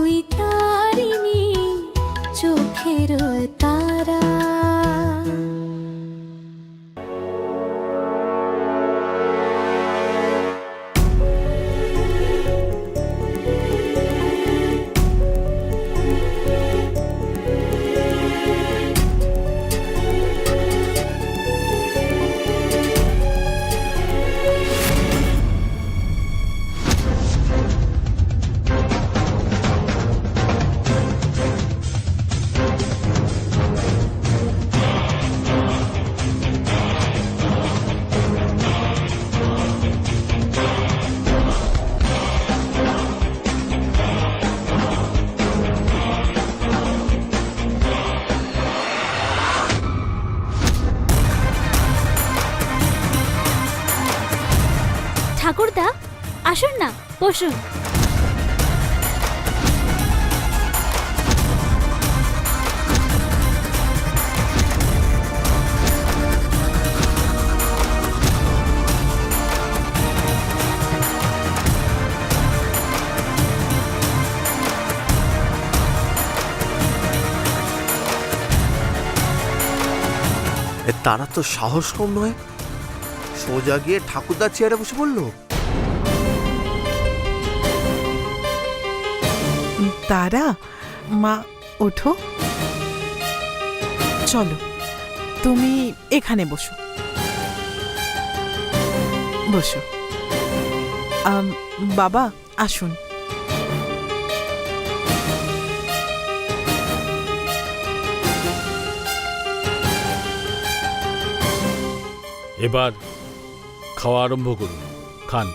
তুই তারিণী চোখের তারা। ঠাকুরদা আসুন না, বসুন। তারা তো সাহস কম নয়, সোজা গিয়ে ঠাকুরদার চেয়ারে বসে পড়লো। তারা, মা ওঠো, চলো তুমি এখানে বসো, বসো। বাবা আসুন। এবার খাওয়া আরম্ভ করুন, খান।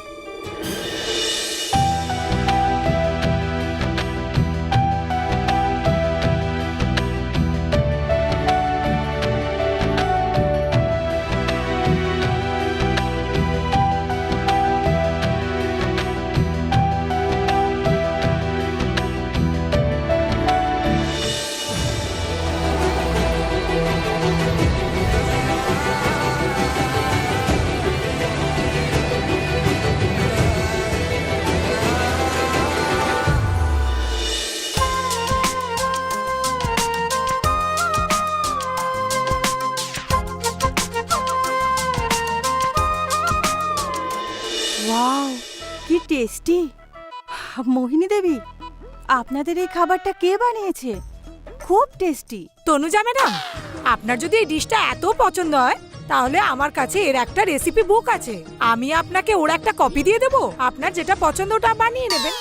ওয়াও, কি টেস্টি! মোহিনী দেবী, আপনাদের এই খাবারটা কে বানিয়েছে? খুব টেস্টি। তনুজা ম্যাডাম, আপনার যদি এই ডিশটা এত পছন্দ হয় তাহলে আমার কাছে এর একটা রেসিপি বুক আছে। আমি আপনাকে ওর একটা কপি দিয়ে দেবো, আপনার যেটা পছন্দ ওটা বানিয়ে নেবেন।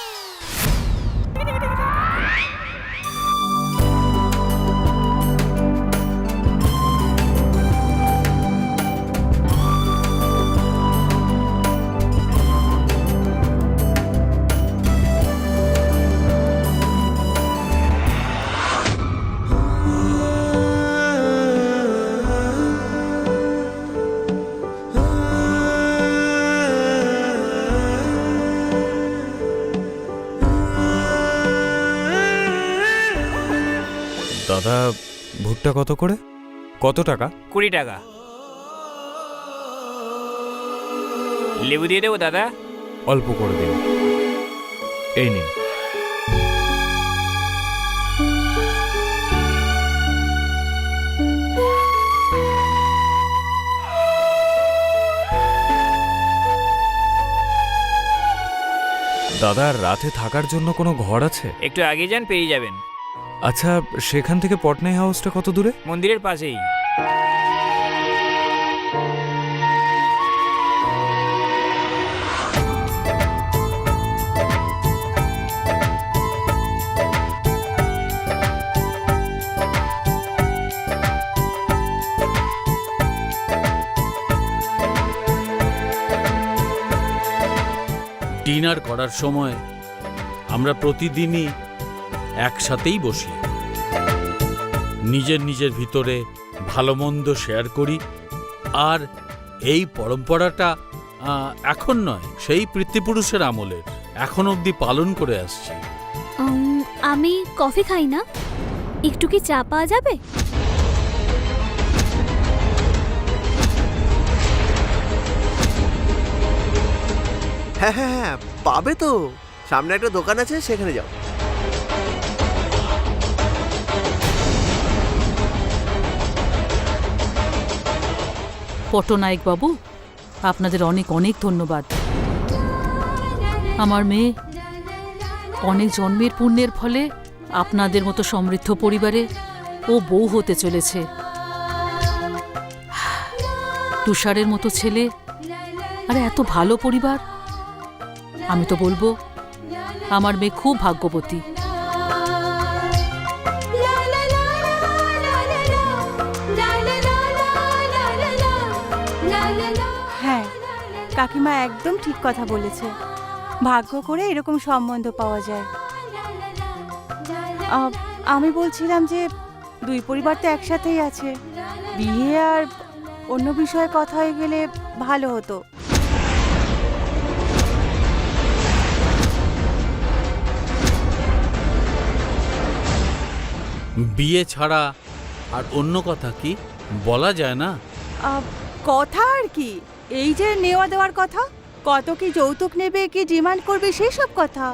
দাদা, ভুট্টা কত করে? কত টাকা? 20 টাকা। লেবু দিয়ে দেবো দাদা? অল্প করে দিন। এই নিন। দাদা, রাতে থাকার জন্য কোনো ঘর আছে? একটু আগে যান, পেয়ে যাবেন। আচ্ছা, সেখান থেকে পটনাই হাউসটা কত দূরে? মন্দিরের পাশেই। ডিনার করার সময় আমরা প্রতিদিনই একসাথেই বসি, নিজের নিজের ভিতরে ভালো মন্দ শেয়ার করি। আর এই পরম্পরাটা এখন নয়, সেই পিতৃপুরুষের আমলের, এখন অবধি পালন করে আসছি। আমি কফি খাই না, একটু কি চা পাওয়া যাবে? হ্যাঁ হ্যাঁ হ্যাঁ, পাবে তো। সামনে একটা দোকান আছে, সেখানে যাও। পট্টনায়ক বাবু, আপনাদের অনেক অনেক ধন্যবাদ। আমার মেয়ে অনেক জন্মের পুণ্যের ফলে আপনাদের মতো সমৃদ্ধ পরিবারে ও বউ হতে চলেছে। তুষারের মতো ছেলে আর এত ভালো পরিবার, আমি তো বলবো আমার মেয়ে খুব ভাগ্যবতী। হ্যাঁ, কাকিমা একদম ঠিক কথা বলেছে। ভাগ্য করে এরকম সম্বন্ধ পাওয়া যায়। আমি বলছিলাম যে দুই পরিবার তো একসাথেই আছে, বিয়ে আর অন্য বিষয়ে কথা হয়ে গেলে ভালো হতো। বিয়ে ছাড়া আর অন্য কথা কি বলা যায় না? কথা আর কি, এই যে নেওয়া দেওয়ার কথা, কত কি যৌতুক নেবে, কি ডিমান্ড করবে, সেই সব কথা।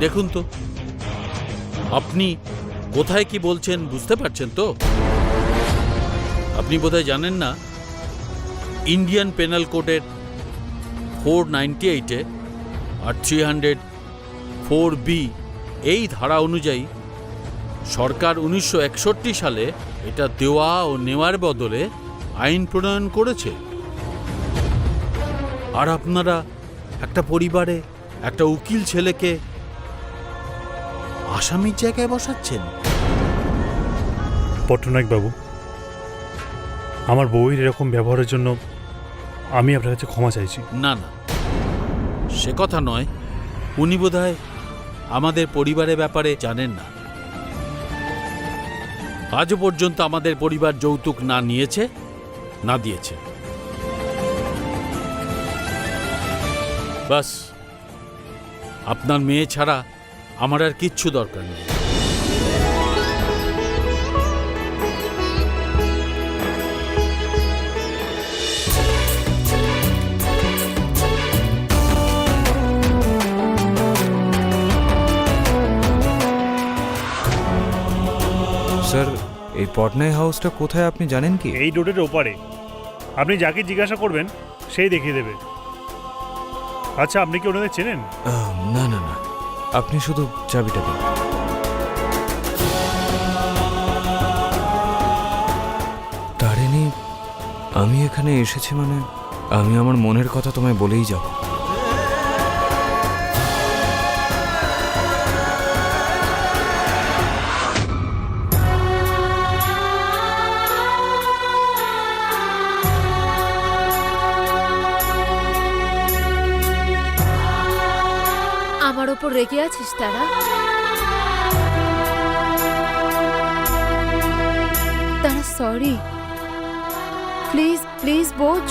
দেখুন তো, আপনি কোথায় কি বলছেন বুঝতে পারছেন তো? আপনি বোধহয় জানেন না, ইন্ডিয়ান পেনাল কোডের 498-এ আর 304B এই ধারা অনুযায়ী সরকার 1961 সালে এটা দেওয়া ও নেওয়ার বদলে আইন প্রণয়ন করেছে। আর আপনারা একটা পরিবারে একটা উকিল ছেলেকে আসামির জায়গায় বসাচ্ছেন। পট্টনায়ক বাবু, আমার বউয়ের এরকম ব্যবহারের জন্য আমি আপনার কাছে ক্ষমা চাইছি। না না, সে কথা নয়। উনি বোধহয় আমাদের পরিবারের ব্যাপারে জানেন না। আজও পর্যন্ত আমাদের পরিবার যৌতুক না নিয়েছে না দিয়েছে। বাস, আপনার মেয়ে ছাড়া আমার আর কিচ্ছু দরকার নেই। স্যার, এই পটনাই হাউসটা কোথায় আপনি জানেন কি? এই রোডের ওপারে। আপনি যাকে জিজ্ঞাসা করবেন সেই দেখিয়ে দেবে। আচ্ছা, আপনি কি ওনাদের চেনেন? না না না, আপনি শুধু চাবিটা দিন। তারিণী, আমি এখানে এসেছি মানে আমি আমার মনের কথা তোমায় বলেই যাব। আমার ওপর রেগে আছিস তারা? তারা সরি, প্লিজ প্লিজ বোঝ।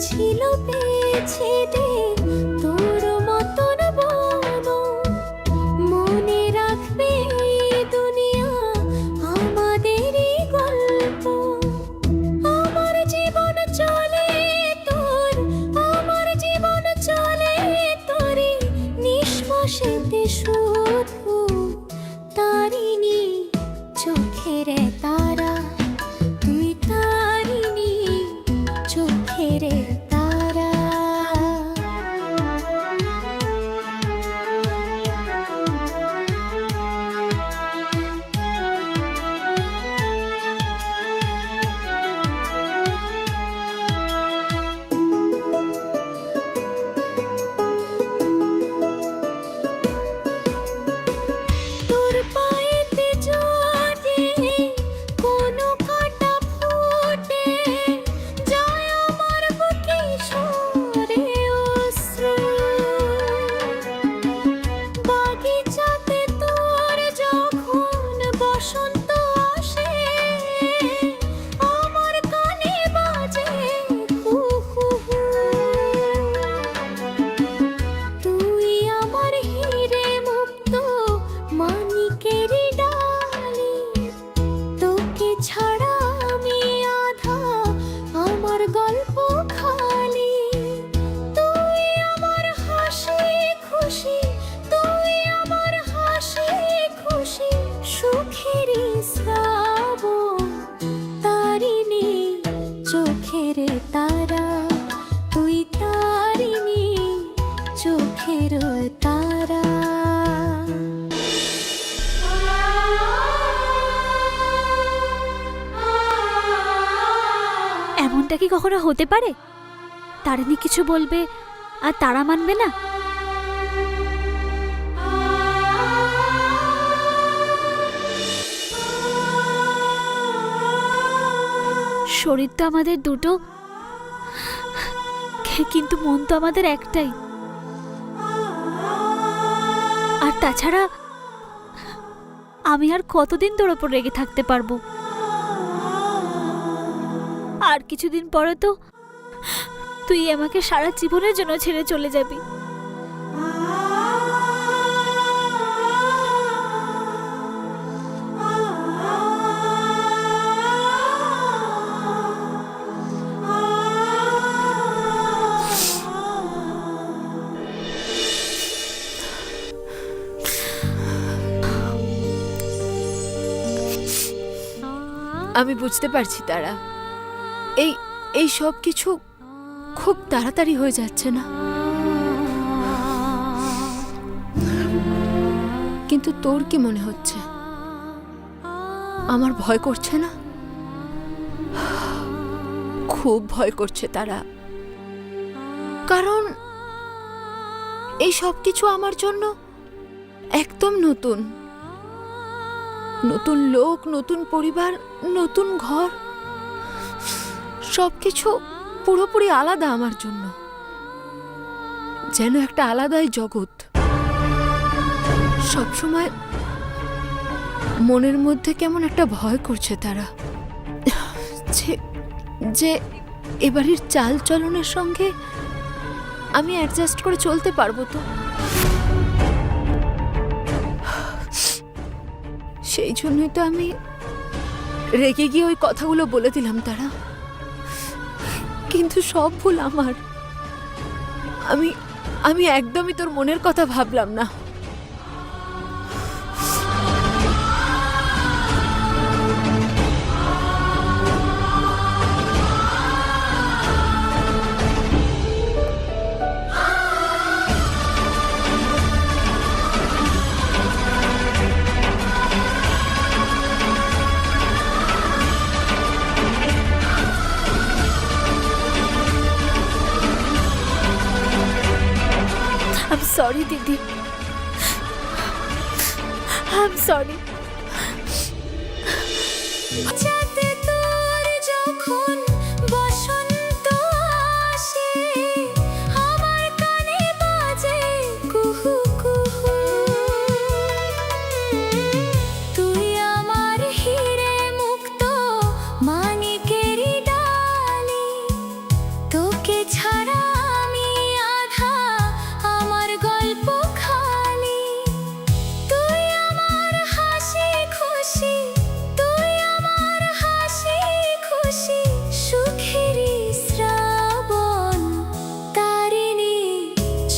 ছিল পেছে দে তোর মতন বন, মনে রাখবে দুনিয়া আমাদেরই গল্প। আমার জীবন চলে তোর, আমার জীবন চলে তোরে নিঃশ্বাসেতে শুধু। তারিণী চোখের তারা, তুই তারিণী চোখের তারা। এমনটা কি কখনো হতে পারে? তারিণী কিছু বলবে আর তারা মানবে না? শরীর তো আমাদের দুটো, কিন্তু মন তো আমাদের একটাই। আর তাছাড়া আমি আর কতদিন তোর ওপর রেগে থাকতে পারবো? আর কিছুদিন পরে তো তুই আমাকে সারা জীবনের জন্য ছেড়ে চলে যাবি। আমি বুঝতে পারছি তারা, এই সব কিছু খুব তাড়াতাড়ি হয়ে যাচ্ছে না? কিন্তু তোর কি মনে হচ্ছে আমার ভয় করছে না? খুব ভয় করছে তারা, কারণ এই সব কিছু আমার জন্য একদম নতুন। নতুন লোক, নতুন পরিবার, নতুন ঘর, সবকিছু পুরোপুরি আলাদা আমার জন্য। যেন একটা আলাদাই জগৎ। সবসময় মনের মধ্যে কেমন একটা ভয় করছে তারা, যে এবারের চাল চলনের সঙ্গে আমি অ্যাডজাস্ট করে চলতে পারবো তো? সেই জন্যই তো আমি রেগে গিয়ে ওই কথাগুলো বলে দিলাম তারা। কিন্তু সব ভুল আমার। আমি একদমই তোর মনের কথা ভাবলাম না। I'm sorry, দিদি। I'm sorry।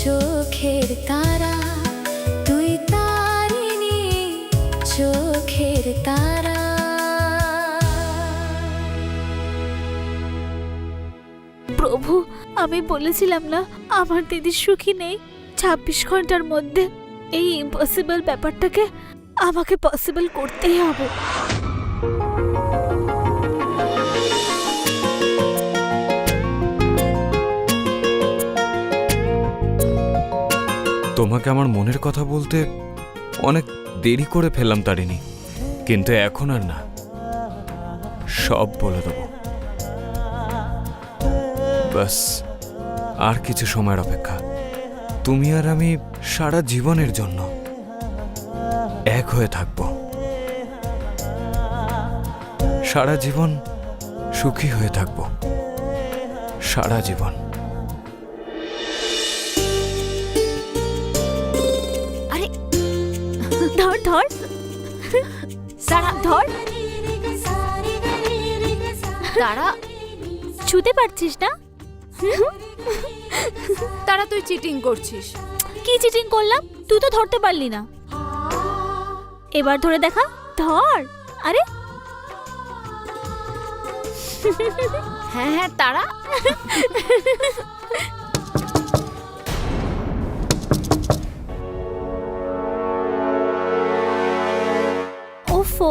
চোখের তারা তুই, তারিণী চোখের তারা। প্রভু, আমি বলেছিলাম না আমার দিদি সুখী নেই। 26 ঘন্টার মধ্যে এই ইম্পসিবল ব্যাপারটাকে আমাকে পসিবল করতেই হবে। তোমাকে আমার মনের কথা বলতে অনেক দেরি করে ফেললাম তারিণী, কিন্তু এখন আর না, সব বলে দেব। বাস আর কিছু সময়ের অপেক্ষা। তুমি আর আমি সারা জীবনের জন্য এক হয়ে থাকব, সারা জীবন সুখী হয়ে থাকব, সারা জীবন। ধর ধর সারা ধর। তারা ছুতে পারছিস না? তারা তুই চিটিং করছিস। কি চিটিং করলাম? তুই তো ধরতে পারলি না। এবার ধরে দেখা, ধর। আরে হ্যাঁ হ্যাঁ তারা। ওফো,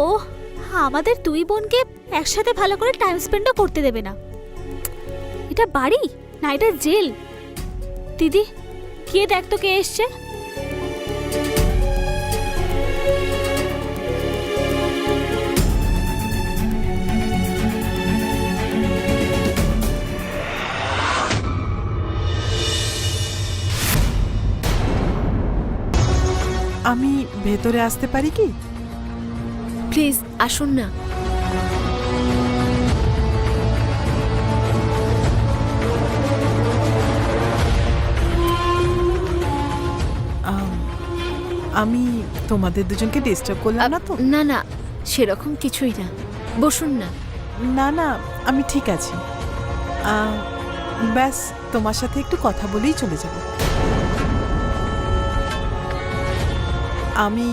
আমাদের দুই বোনকে একসাথে ভালো করে টাইম স্পেন্ডও করতে দেবে না। এটা বাড়ি না এটা জেল? দিদি কে দেখ তো কে এসছে। আমি ভেতরে আসতে পারি কি? প্লিজ আসুন না। আমি তোমাদের দুজনকে ডিস্টার্ব করলাম না তো? না না, সেরকম কিছুই না, বসুন না। না না, আমি ঠিক আছি। ব্যাস তোমার সাথে একটু কথা বলেই চলে যাব। আমি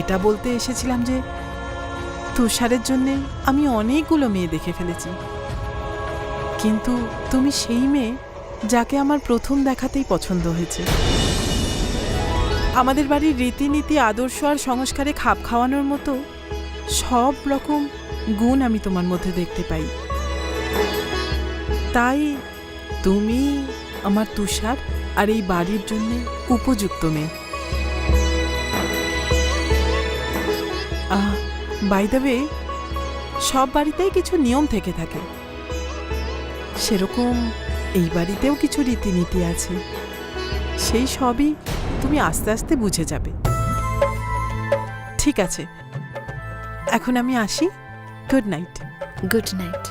এটা বলতে এসেছিলাম যে তুষারের জন্যে আমি অনেকগুলো মেয়ে দেখে ফেলেছি, কিন্তু তুমি সেই মেয়ে যাকে আমার প্রথম দেখাতেই পছন্দ হয়েছে। আমাদের বাড়ির রীতিনীতি, আদর্শ আর সংস্কারে খাপ খাওয়ানোর মতো সব রকম গুণ আমি তোমার মধ্যে দেখতে পাই। তাই তুমি আমার তুষার আর এই বাড়ির জন্য উপযুক্ত মেয়ে। বাই দ্য ওয়ে, সব বাড়িতেই কিছু নিয়ম থেকে থাকে, সেরকম এই বাড়িতেও কিছু রীতিনীতি আছে। সেই সবই তুমি আস্তে আস্তে বুঝে যাবে। ঠিক আছে, এখন আমি আসি। Good night. Good night.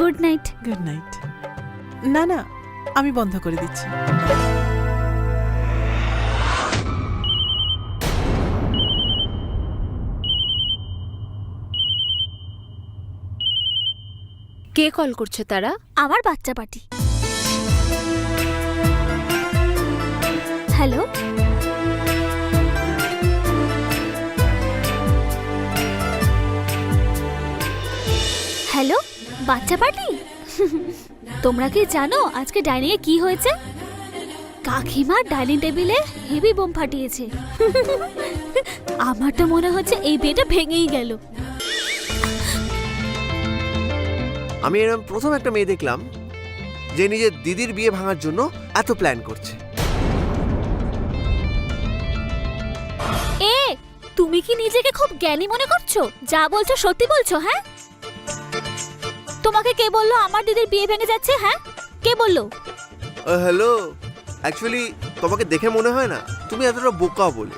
Good night. Good night. না না, আমি বন্ধ করে দিচ্ছি। কে কল করছে তারা? আমার বাচ্চা পার্টি। হ্যালো, হ্যালো, বাচ্চা পার্টি? তোমরা কি জানো আজকে ডাইনিং এ কি হয়েছে? কাকিমা ডাইনিং টেবিলে হেভি বোম ফাটিয়েছে। আমার তো মনে হচ্ছে এই বিয়েটা ভেঙেই গেল। আমি এরকম প্রথম একটা মেয়ে দেখলাম যে নিজের দিদির বিয়ে ভাঙার জন্য এত প্ল্যান করছে। এ, তুমি কি নিজেকে খুব জ্ঞানী মনে করছো? যা বলছো সত্যি বলছো? হ্যাঁ, তোমাকে কে বললো আমার দিদির বিয়ে ভেঙে যাচ্ছে? হ্যাঁ, কে বললো? হ্যালো, অ্যাকচুয়ালি তোমাকে দেখে মনে হয় না তুমি এতটা বোকা বলে।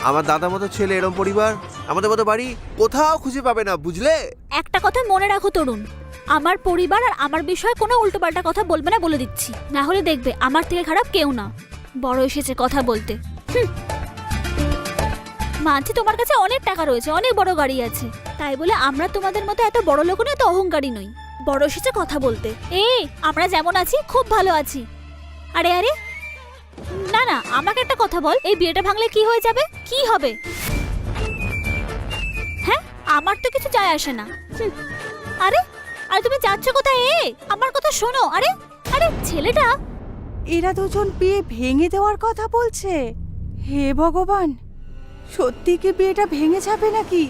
আমার দাদার মতো ছেলে, এরম পরিবার, আমাদের মতো বাড়ি কোথাও খুঁজে পাবে না, বুঝলে? একটা কথা মনে রাখো তরুণ, আমার পরিবার আর আমার বিষয়ে কোনো উল্টোপাল্টা কথা বলবে না বলে দিচ্ছি, না হলে দেখবে আমার থেকে খারাপ কেউ না। বড় এসেছে কথা বলতে। মানছি তোমার কাছে অনেক টাকা রয়েছে, অনেক বড় গাড়ি আছে, তাই বলে আমরা তোমাদের মতো এত বড় লোক না, এত অহংকারী নই। বড় এসেছে কথা বলতে। আমরা যেমন আছি খুব ভালো আছি। আরে আরে, না না, আমাকে একটা কথা বল, এই বিয়েটা ভাঙলে কি হয়ে যাবে? কি হবে? হ্যাঁ, আমার তো কিছু যায় আসে না। আরে আরে, তুমি যাচ্ছ কোথায়? আমার কথা শোনো। আরে আরে, ছেলেটা। এরা দুজন বিয়ে ভেঙে দেওয়ার কথা বলছে। হে ভগবান, সত্যি কি বিয়েটা ভেঙে যাবে নাকি?